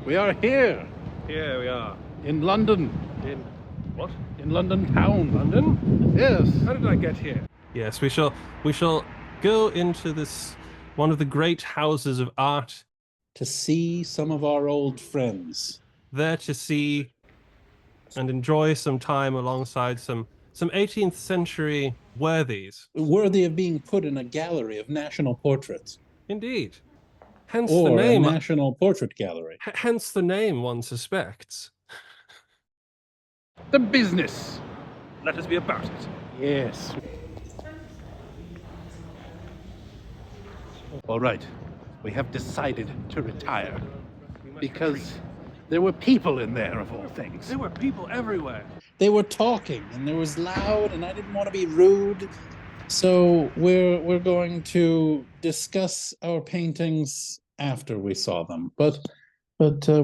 We are here. Here we are. In London. In what? In London town. London? Yes. How did I get here? Yes, we shall go into this one of the great houses of art. To see some of our old friends. There to see and enjoy some time alongside some 18th century worthies. Worthy of being put in a gallery of national portraits. Indeed. Hence or the name. A national portrait gallery. Hence the name, one suspects. The business. Let us be about it. Yes. All right. We have decided to retire. Because there were people in there, of all things. There were people everywhere. They were talking, and there was loud, and I didn't want to be rude. So we're going to discuss our paintings after we saw them, but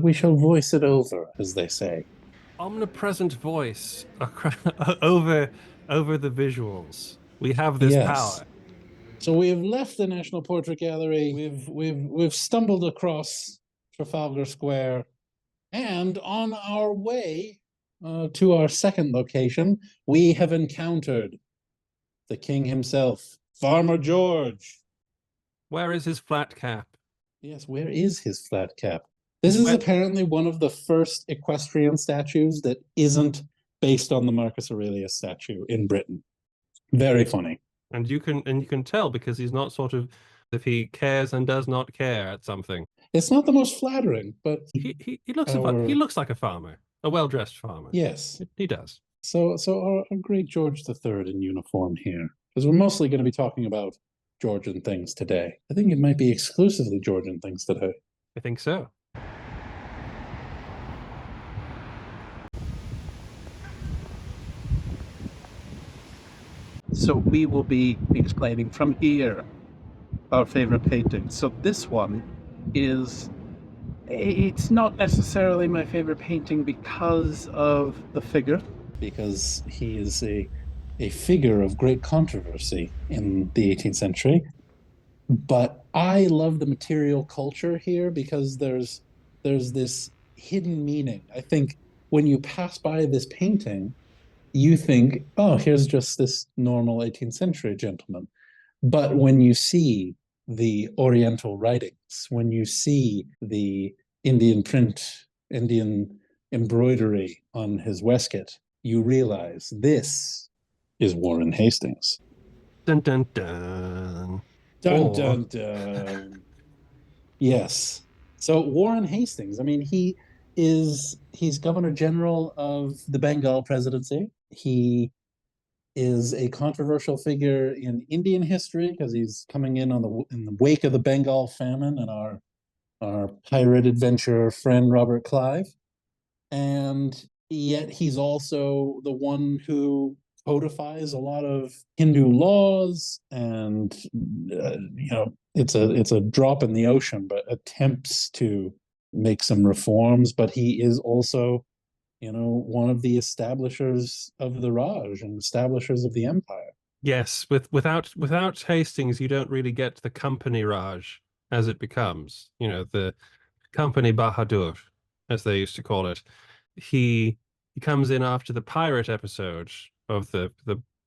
we shall voice it over, as they say. Omnipresent voice over the visuals. We have this power. So we have left the National Portrait Gallery. We've stumbled across Trafalgar Square, and on our way to our second location, we have encountered the king himself, Farmer George. Where is his flat cap? Yes, where is his flat cap? This is apparently one of the first equestrian statues that isn't based on the Marcus Aurelius statue in Britain. Very funny. And you can tell because he's not sort of, if he cares and does not care at something. It's not the most flattering, but he looks like a farmer, a well-dressed farmer. Yes, he does. So our great George III in uniform here, because we're mostly going to be talking about Georgian things today. I think it might be exclusively Georgian things today. I think so. So we will be explaining from here our favorite painting. So this one it's not necessarily my favorite painting because of the figure, because he is a figure of great controversy in the 18th century. But I love the material culture here because there's this hidden meaning. I think when you pass by this painting, you think, oh, here's just this normal 18th century gentleman. But when you see the Oriental writings, when you see the Indian print, Indian embroidery on his waistcoat, you realize this is Warren Hastings. Dun, dun, dun. Dun, dun, dun. Yes. So Warren Hastings, I mean, he's Governor General of the Bengal presidency. He is a controversial figure in Indian history because he's coming in the wake of the Bengal famine and our pirate adventurer friend Robert Clive. And yet he's also the one who codifies a lot of Hindu laws, and it's a drop in the ocean, but attempts to make some reforms. But he is also one of the establishers of the Raj and establishers of the empire. Yes, without Hastings, you don't really get the Company Raj as it becomes. The Company Bahadur, as they used to call it. He comes in after the pirate episode of the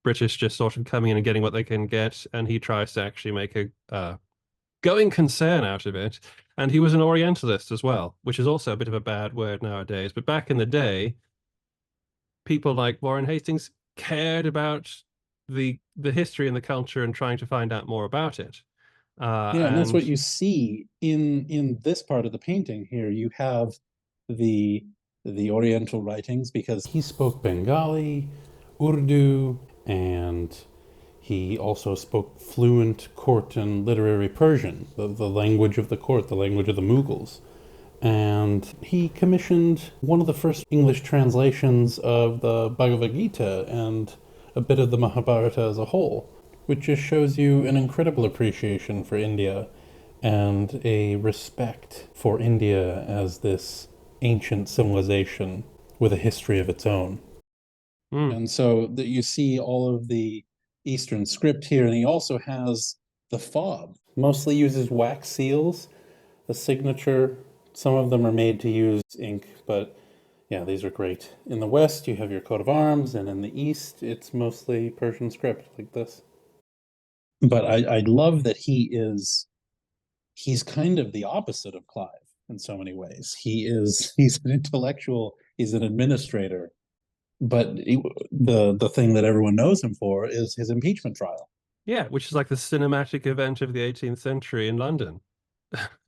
British just sort of coming in and getting what they can get, and he tries to actually make a going concern out of it. And he was an Orientalist as well, which is also a bit of a bad word nowadays. But back in the day, people like Warren Hastings cared about the history and the culture and trying to find out more about it. And that's what you see in this part of the painting here. You have the Oriental writings, because he spoke Bengali, Urdu, and he also spoke fluent court and literary Persian, the language of the court, the language of the Mughals. And he commissioned one of the first English translations of the Bhagavad Gita and a bit of the Mahabharata as a whole, which just shows you an incredible appreciation for India and a respect for India as this ancient civilization with a history of its own. And so that you see all of the Eastern script here, and he also has the fob. Mostly uses wax seals, the signature Some of them are made to use ink, but yeah, these are great. In the West, you have your coat of arms, and in the East, it's mostly Persian script like this. But I love that he's kind of the opposite of Clive in so many ways. He's an intellectual, he's an administrator, but the thing that everyone knows him for is his impeachment trial. Yeah, which is like the cinematic event of the 18th century in London.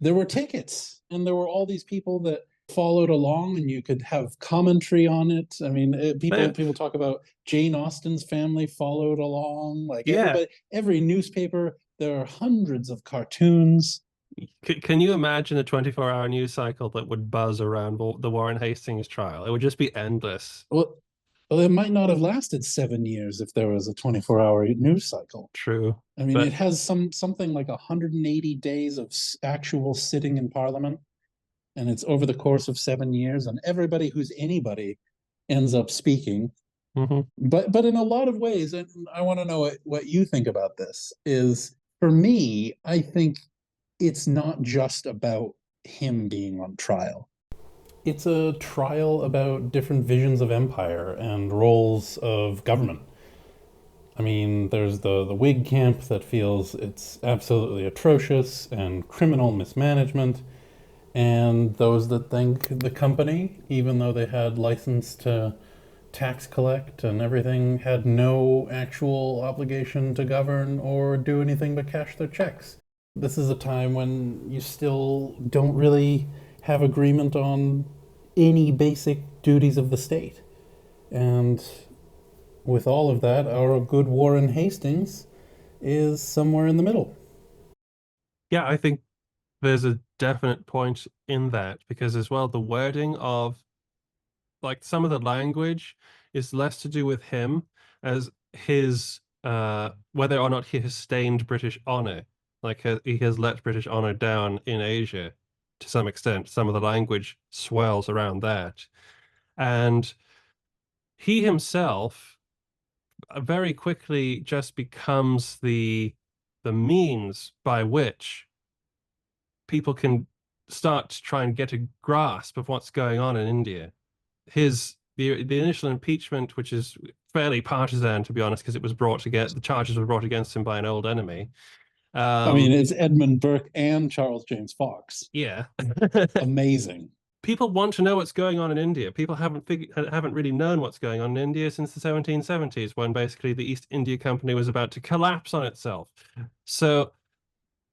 There were tickets, and there were all these people that followed along, and you could have commentary on it. I mean, people talk about Jane Austen's family followed along, like Yeah. every newspaper. There are hundreds of cartoons. Can you imagine a 24-hour news cycle that would buzz around the Warren Hastings trial? It would just be endless. Well, it might not have lasted 7 years if there was a 24-hour news cycle. True. I mean, it has something like 180 days of actual sitting in Parliament, and it's over the course of 7 years, and everybody who's anybody ends up speaking. Mm-hmm. But in a lot of ways, and I want to know what you think about this, is for me, I think it's not just about him being on trial. It's a trial about different visions of empire and roles of government. I mean, there's the Whig camp that feels it's absolutely atrocious and criminal mismanagement, and those that think the company, even though they had license to tax collect and everything, had no actual obligation to govern or do anything but cash their checks. This is a time when you still don't really have agreement on any basic duties of the state. And with all of that, our good Warren Hastings is somewhere in the middle. Yeah, I think there's a definite point in that because as well, the wording of like some of the language is less to do with him as his whether or not he has stained British honor. Like he has let British honor down in Asia to some extent. Some of the language swirls around that. And he himself very quickly just becomes the means by which people can start to try and get a grasp of what's going on in India. The initial impeachment, which is fairly partisan to be honest, because the charges were brought against him by an old enemy. I mean, it's Edmund Burke and Charles James Fox. Yeah. Amazing. People want to know what's going on in India. People haven't really known what's going on in India since the 1770s, when basically the East India Company was about to collapse on itself. So,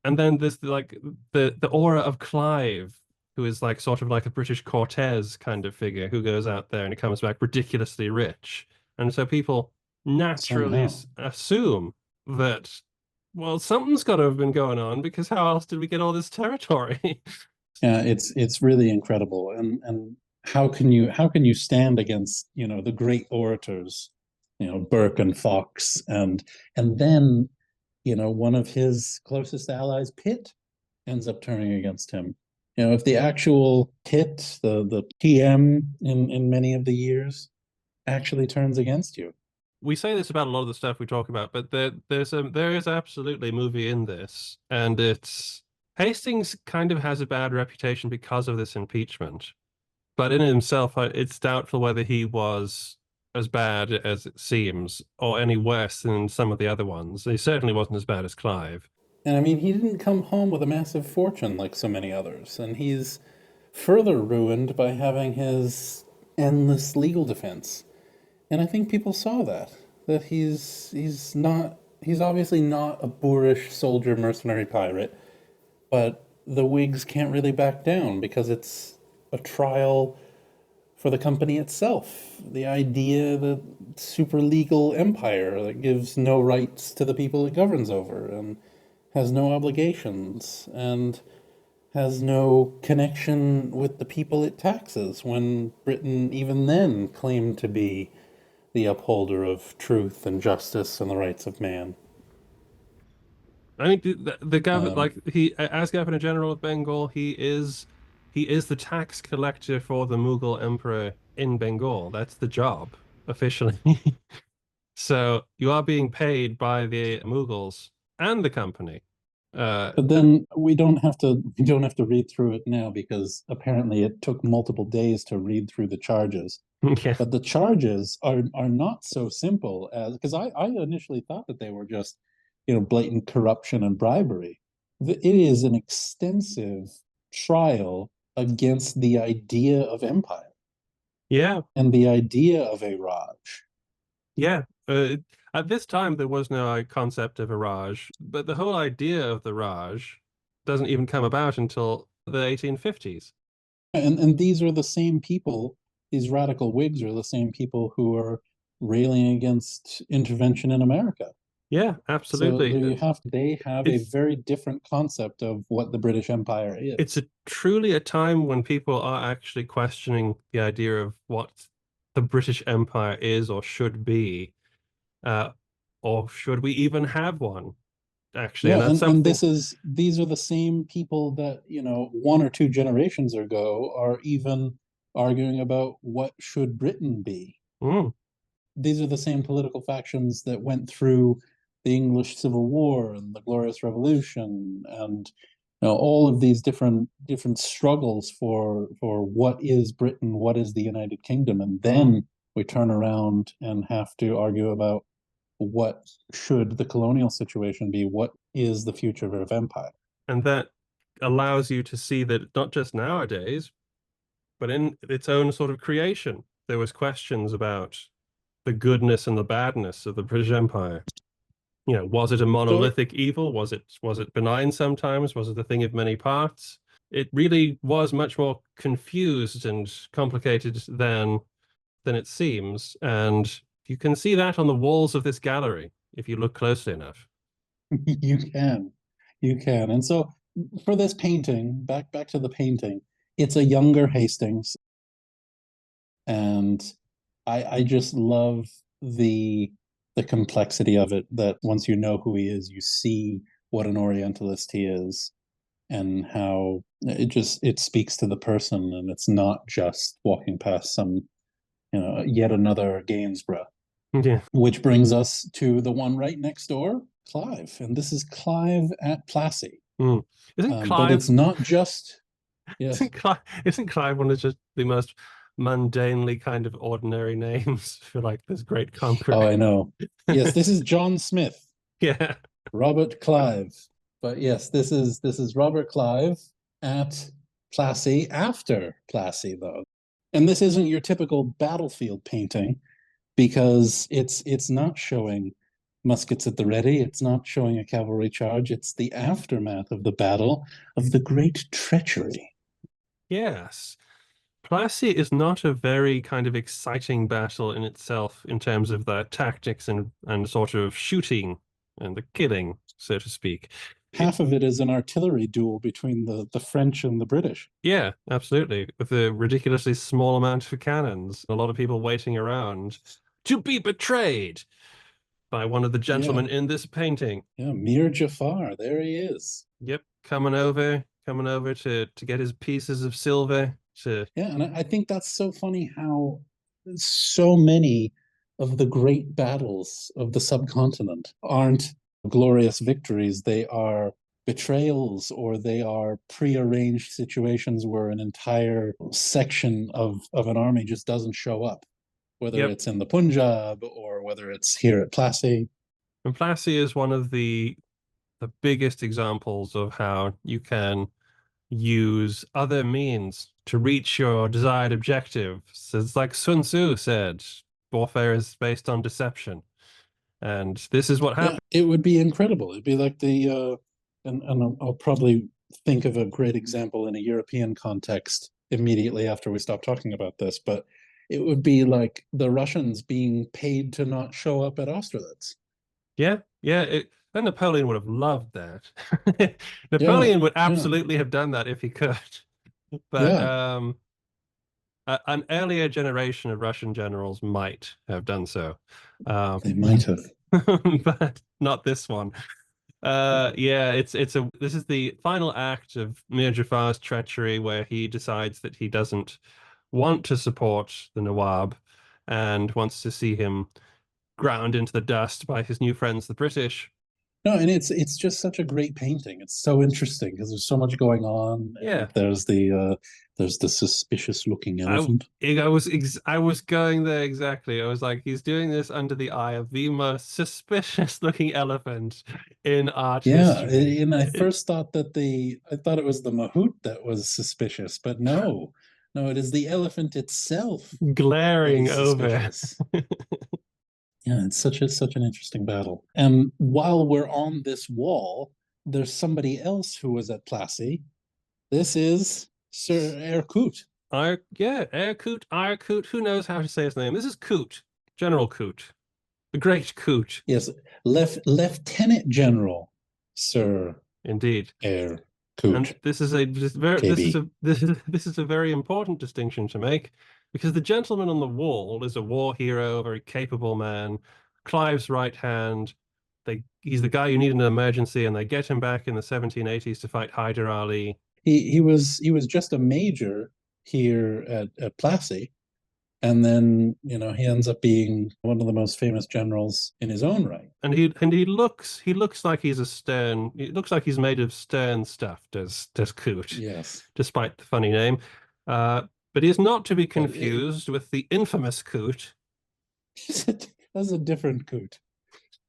and then there's the aura of Clive, who is like sort of like a British Cortez kind of figure who goes out there and he comes back ridiculously rich. And so people naturally assume that, well, something's got to have been going on because how else did we get all this territory? Yeah, it's really incredible. And how can you stand against, the great orators, Burke and Fox, and then, one of his closest allies, Pitt, ends up turning against him. If the actual Pitt, the PM in many of the years, actually turns against you. We say this about a lot of the stuff we talk about, but there is absolutely a movie in this, and it's Hastings kind of has a bad reputation because of this impeachment, but in himself, it's doubtful whether he was as bad as it seems, or any worse than some of the other ones. He certainly wasn't as bad as Clive. And I mean, he didn't come home with a massive fortune like so many others, and he's further ruined by having his endless legal defense. And I think people saw that he's obviously not a boorish soldier mercenary pirate, but the Whigs can't really back down because it's a trial for the company itself. The idea that super legal empire that gives no rights to the people it governs over and has no obligations and has no connection with the people it taxes, when Britain even then claimed to be the upholder of truth and justice and the rights of man. I think the governor, as Governor General of Bengal, he is the tax collector for the Mughal Emperor in Bengal. That's the job officially. So you are being paid by the Mughals and the company. But then we don't have to read through it now because apparently it took multiple days to read through the charges. Yeah, But the charges are not so simple as because I initially thought that they were just, blatant corruption and bribery. It is an extensive trial against the idea of empire yeah, and the idea of a Raj. yeah. At this time, there was no concept of a Raj, but the whole idea of the Raj doesn't even come about until the 1850s. And these are the same people, these radical Whigs are the same people who are railing against intervention in America. Yeah, So absolutely. there you have they have a It's very different concept of what the British Empire it's is. a truly a time when people are actually questioning the idea of what the British Empire is or should be, uh, or should we even have one, actually? And Yeah, that's and something. these are the same people that, one or two generations ago are even arguing about what should Britain be. Mm, These are the same political factions that went through the English Civil War and the Glorious Revolution and all of these different struggles for what is Britain, what is the United Kingdom, and then we turn around and have to argue about what should the colonial situation be, what is the future of empire. and that allows you to see that not just nowadays, but in its own sort of creation, there was questions about the goodness and the badness of the British Empire. Was it a So monolithic evil? Was it benign sometimes? Was it a thing of many parts? It really was much more confused and complicated than it seems, and you can see that on the walls of this gallery if you look closely enough. you can, and so for this painting, back to the painting, it's a younger Hastings, and I just love the the complexity of it. That once you know who he is, you see what an Orientalist he is, and how it speaks to the person, and it's not just walking past some yet another Gainsborough. Yeah. Which brings us to the one right next door, Clive, and this is Clive at Plassey. Mm. Isn't But it's Clive not just yes. isn't Clive one of just the most mundanely kind of ordinary names for like this great conqueror? Oh, I know. Yes, this is John Smith, Yeah. Robert Clive. But yes, this is Robert Clive at Plassey after Plassey, though. And this isn't your typical battlefield painting because it's not showing muskets at the ready. It's not showing a cavalry charge. It's the aftermath of the battle of the great treachery. Yes. Plassey is not a very kind of exciting battle in itself in terms of the tactics and sort of shooting and the killing, so to speak. It, Half of it is an artillery duel between the French and the British. yeah, absolutely. With a ridiculously small amount of cannons, a lot of people waiting around to be betrayed by one of the Yeah, gentlemen in this painting. yeah, Mir Jafar, there he is. Yep, coming over to get his pieces of silver to Yeah, and I think that's so funny how so many of the great battles of the subcontinent aren't glorious victories. They are betrayals or they are prearranged situations where an entire section of an army just doesn't show up, whether yep. it's in the Punjab or whether it's here at Plassey. And Plassey is one of the biggest examples of how you can use other means to reach your desired objective. So it's like Sun Tzu said, warfare is based on deception. And this is what Yeah, happened. it would be incredible. It'd be like and I'll probably think of a great example in a European context immediately after we stop talking about this, but it would be like the Russians being paid to not show up at Austerlitz. Yeah, yeah. And Napoleon would have loved that. Yeah, Napoleon would yeah, absolutely have done that if he could. But yeah, an earlier generation of Russian generals might have done so. Um, they might have. but not this one. Yeah, this is the final act of Mir Jafar's treachery where he decides that he doesn't want to support the Nawab and wants to see him ground into the dust by his new friends, the British. No, and it's just such a great painting. It's so interesting because there's so much going on, Yeah. and there's the suspicious looking I elephant. I was going there exactly. I was like, he's doing this under the eye of the most suspicious looking elephant in art Yeah, history. and I first thought that I thought it was the mahout that was suspicious, but no, no, it is the elephant itself that Glaring is over. suspicious. Yeah, it's such an interesting battle. And while we're on this wall, there's somebody else who was at Plassey. This is Sir Eyre Coote. Yeah, Eyre Coote. Who knows how to say his name? This is Coote, General Coote, the Great Coote. Yes, Lieutenant General Sir Indeed. Eyre And Coote, KB. this is a very important distinction to make because the gentleman on the wall is a war hero, a very capable man, Clive's right hand. He's the guy you need in an emergency, and they get him back in the 1780s to fight Hyder Ali. He was just a major here at Plassey, and then he ends up being one of the most famous generals in his own right. And he looks like he's a stern. He looks like he's made of stern stuff. Does Coote, Yes, despite the funny name, but he is not to be but confused with the infamous Coote. that's a different Coote.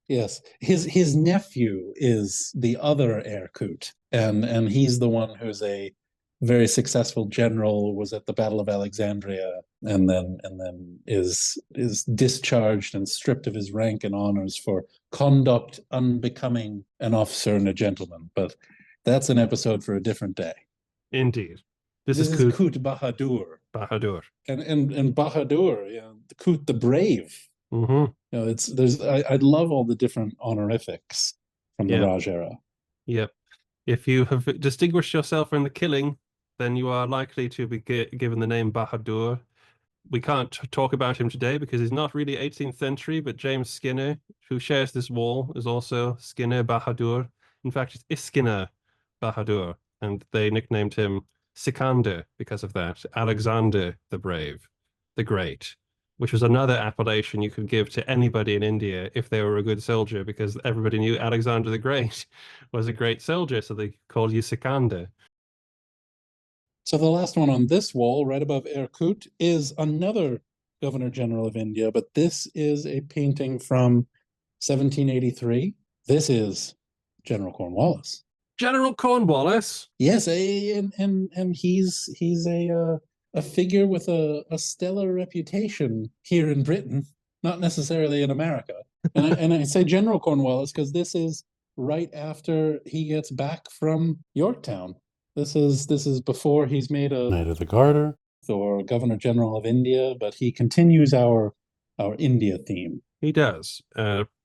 Yes, his nephew is the other Eyre Coote, and he's the one who's a very successful general, was at the Battle of Alexandria, and then is discharged and stripped of his rank and honors for conduct unbecoming an officer and a gentleman. But that's an episode for a different day. Indeed, this This is is Coote Coote Bahadur, Bahadur. and Bahadur, Coote the Brave. Mm-hmm. I love all the different honorifics from the Yeah. Raj era. Yep. If you have distinguished yourself in the killing, then you are likely to be given the name Bahadur. We can't talk about him today because he's not really 18th century, but James Skinner, who shares this wall, is also Skinner Bahadur. In fact, it's Iskiner Bahadur, and they nicknamed him Sikander because of that. Alexander the Brave, the Great, which was another appellation you could give to anybody in India if they were a good soldier, because everybody knew Alexander the Great was a great soldier, so they called you Sikander. So the last one on this wall, right above Eyre Coote, is another Governor General of India, but this is a painting from 1783. This is General Cornwallis. General Cornwallis. Yes, and he's a figure with a stellar reputation here in Britain, not necessarily in America. And I say General Cornwallis because this is right after he gets back from Yorktown. This is before he's made a Knight of the Garter or Governor General of India, but he continues our India theme. He does.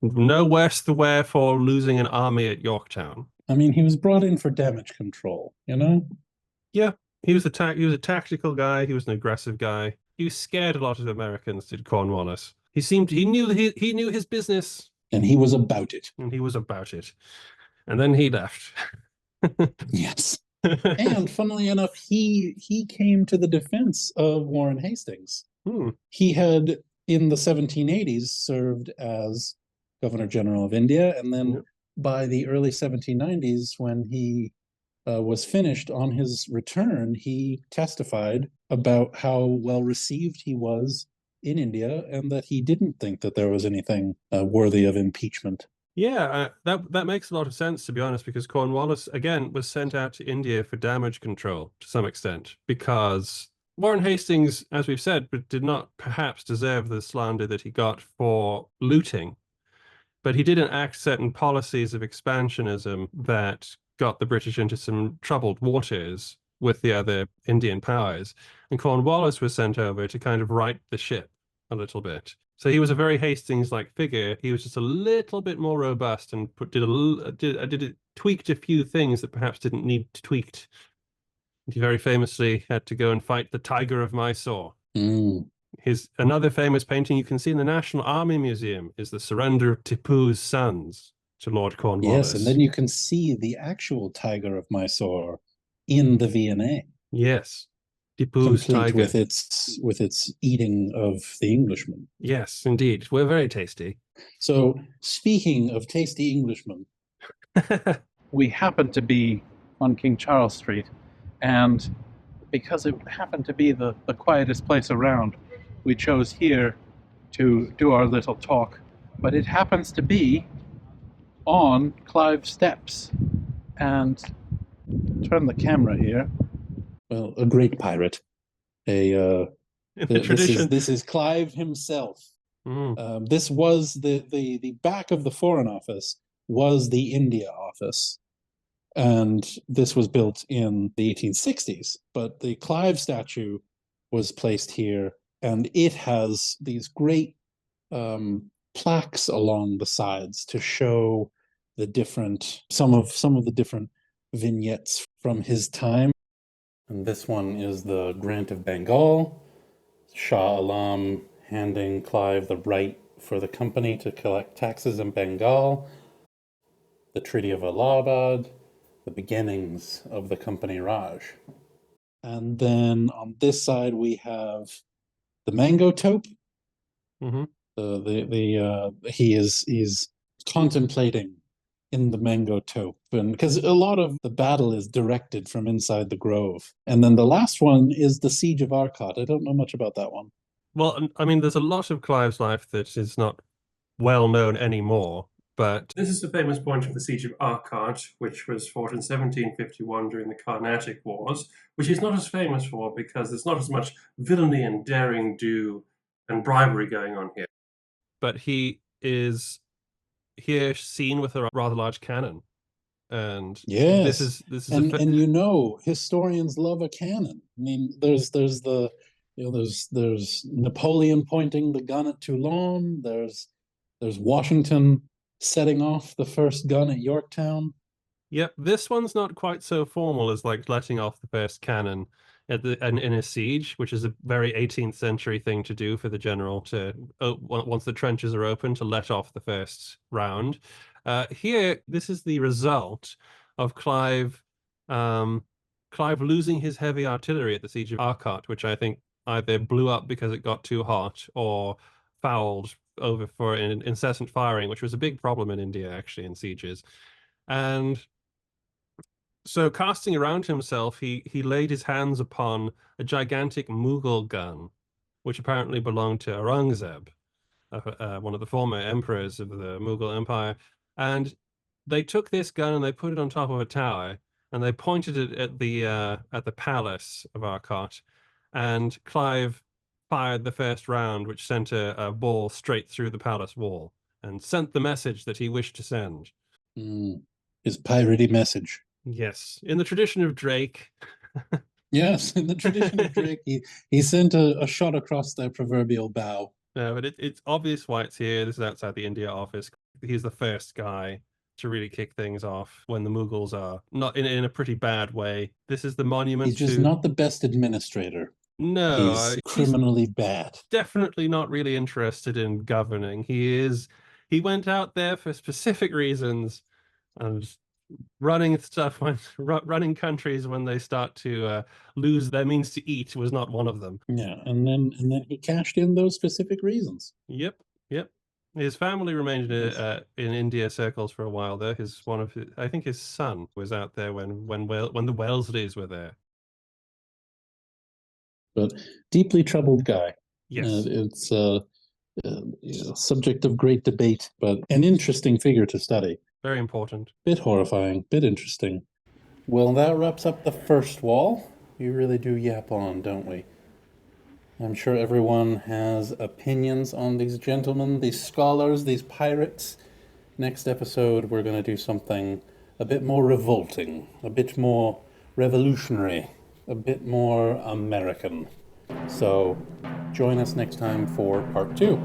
No worse the wear for losing an army at Yorktown. I mean, he was brought in for damage control, Yeah, he was a tactical guy. He was an aggressive guy. He scared a lot of Americans, did Cornwallis. He knew his business. And he was about it. And he was about it. And then he left. Yes. And funnily enough, he came to the defense of Warren Hastings. He had in the 1780s served as Governor General of India, and then by the early 1790s, when he was finished on his return, he testified about how well received he was in India, and that he didn't think that there was anything worthy of impeachment. Yeah, that makes a lot of sense, to be honest, because Cornwallis, again, was sent out to India for damage control to some extent, because Warren Hastings, as we've said, did not perhaps deserve the slander that he got for looting, but he did enact certain policies of expansionism that got the British into some troubled waters with the other Indian powers, and Cornwallis was sent over to kind of right the ship a little bit. So he was a very Hastings-like figure. He was just a little bit more robust and tweaked a few things that perhaps didn't need tweaked. He very famously had to go and fight the Tiger of Mysore. Another famous painting you can see in the National Army Museum is the surrender of Tipu's sons to Lord Cornwallis. Yes, and then you can see the actual Tiger of Mysore in the V&A. Yes. Tipu's tiger. with its eating of the Englishmen. Yes, indeed. We're very tasty. So, speaking of tasty Englishmen, We happened to be on King Charles Street, and because it happened to be the quietest place around, we chose here to do our little talk. But it happens to be on Clive Steps. And turn the camera here. Well, a great pirate. In the tradition. This is Clive himself. Mm. This was the back of the Foreign Office was the India office, and this was built in the 1860s. But the Clive statue was placed here, and it has these great plaques along the sides to show the different some of the different vignettes from his time. And this one is the Grant of Bengal, Shah Alam handing Clive the right for the company to collect taxes in Bengal, the Treaty of Allahabad, the beginnings of the Company Raj. And then on this side we have the mango tope. Mm-hmm. He's contemplating in the mango tope, and because a lot of the battle is directed from inside the grove. And then the last one is the Siege of Eyre Coote. I don't know much about that one. Well, I mean, there's a lot of Clive's life that is not well known anymore, but this is the famous point of the Siege of Eyre Coote, which was fought in 1751 during the Carnatic Wars, which he's not as famous for because there's not as much villainy and daring do and bribery going on here. But he is here seen with a rather large cannon. And Yes, this is and you know, historians love a cannon. I mean, there's the there's Napoleon pointing the gun at Toulon. There's Washington setting off the first gun at Yorktown. Yep, this one's not quite so formal as like letting off the first cannon in a siege, which is a very 18th century thing to do for the general to once the trenches are open to let off the first round. Here, this is the result of Clive losing his heavy artillery at the siege of Eyre Coote, which I think either blew up because it got too hot or fouled over for incessant firing, which was a big problem in India actually in sieges. And so casting around himself, he laid his hands upon a gigantic Mughal gun, which apparently belonged to Aurangzeb, one of the former emperors of the Mughal Empire. And they took this gun and they put it on top of a tower and they pointed it at the palace of Eyre Coote. And Clive fired the first round, which sent a ball straight through the palace wall and sent the message that he wished to send. His piratey message. Yes, in the tradition of Drake. Yes, in the tradition of Drake, he sent a shot across their proverbial bow. No, but it's obvious why it's here. This is outside the India office. He's the first guy to really kick things off when the Mughals are not in a pretty bad way. This is the monument He's just not the best administrator. No, he's criminally bad. Definitely not really interested in governing. He went out there for specific reasons and running stuff running countries when they start to lose their means to eat was not one of them. Yeah, and then he cashed in those specific reasons. Yep. His family remained in India circles for a while though. I think his son was out there when the Welsleys were there. But deeply troubled guy. Yes. It's a subject of great debate, but an interesting figure to study. Very important. Bit horrifying, bit interesting. Well, that wraps up the first wall. We really do yap on, don't we? I'm sure everyone has opinions on these gentlemen, these scholars, these pirates. Next episode, we're going to do something a bit more revolting, a bit more revolutionary, a bit more American. So join us next time for part 2.